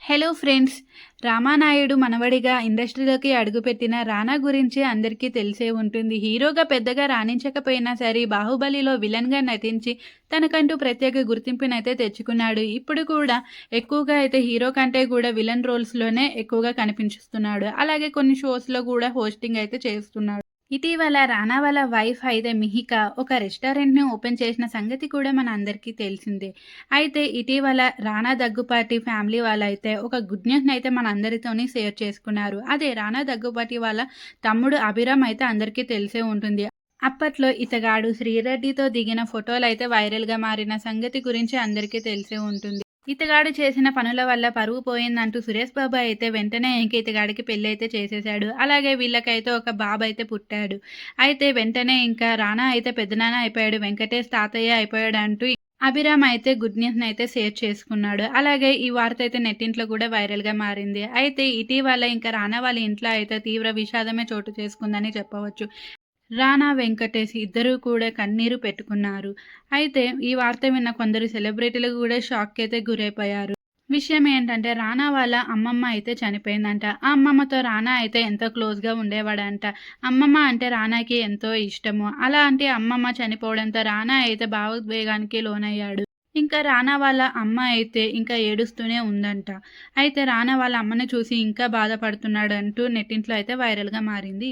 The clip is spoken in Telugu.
Hello friends. రామానాయుడు మనవడిగా ఇండస్ట్రీలోకి అడుగుపెట్టిన రానా గురించి అందరికీ తెలిసే ఉంటుంది. హీరోగా పెద్దగా రాణించకపోయినా సరే 'బాహుబలిలో' విలన్‌గా నటించి తనకంటూ ప్రత్యేక గుర్తింపునైతే తెచ్చుకున్నాడు. ఇప్పుడు కూడా ఎక్కువగా అయితే హీరో కంటే కూడా విలన్ రోల్స్‌లోనే ఎక్కువగా కనిపించుస్తున్నాడు. అలాగే కొన్ని షోస్‌లో కూడా హోస్టింగ్ అయితే చేస్తున్నాడు. ఇటీవల రానా వాళ్ళ వైఫ్ అయితే మిహిక ఒక రెస్టారెంట్‌ని ఓపెన్ చేసిన సంగతి కూడా మన అందరికీ తెలిసిందే. అయితే ఇటీవల రానా దగ్గుపాటి ఫ్యామిలీ వాళ్ళైతే ఒక గుడ్ న్యూస్‌నైతే మనందరితోని షేర్ చేసుకున్నారు. అదే రానా దగ్గుపాటి వాళ్ళ తమ్ముడు అభిరామ్ అయితే అందరికీ తెలిసే ఉంటుంది. అప్పట్లో ఇతగాడు శ్రీరెడ్డితో దిగిన ఫోటోలైతే వైరల్‌గా మారిన సంగతి గురించి అందరికీ తెలిసే ఉంటుంది. ఇతగాడు చేసిన పనుల వల్ల పరువు పోయిందంటూ సురేష్ బాబు అయితే వెంటనే ఇంక ఇతగాడికి పెళ్లయితే చేసేశాడు. అలాగే వీళ్ళకైతే ఒక బాబయితే పుట్టాడు. అయితే వెంటనే ఇంకా రానా అయితే పెద్దనాన్న అయిపోయాడు. వెంకటేష్ తాతయ్య అయిపోయాడంటూ అభిరామ్ అయితే గుడ్ న్యూస్‌నైతే షేర్ చేసుకున్నాడు. అలాగే ఈ వార్త అయితే నెట్టింట్లో కూడా వైరల్‌గా మారింది. అయితే ఇటీవల ఇంకా రానా వాళ్ళ ఇంట్లో అయితే తీవ్ర విషాదమే చోటు చేసుకుందని చెప్పవచ్చు. రానా, వెంకటేష్ ఇద్దరూ కూడా కన్నీరు పెట్టుకున్నారు. అయితే ఈ వార్త విన్న కొందరు సెలబ్రిటీలు కూడా షాక్‌కైతే గురైపోయారు. విషయం ఏంటంటే రానా వాళ్ళ అమ్మమ్మ అయితే చనిపోయిందంట. ఆ అమ్మమ్మతో రానా అయితే ఎంతో క్లోజ్‌గా ఉండేవాడంట. అమ్మమ్మ అంటే రానాకి ఎంతో ఇష్టము. అలాంటి అమ్మమ్మ చనిపోవడంతో రానా అయితే భావోద్వేగానికి లోనయ్యాడు. ఇంకా రానా వాళ్ళ అమ్మ అయితే ఇంకా ఏడుస్తూనే ఉందంట. అయితే రానా వాళ్ళ అమ్మని చూసి ఇంకా బాధపడుతున్నాడంటూ నెట్టింట్లో అయితే వైరల్‌గా మారింది.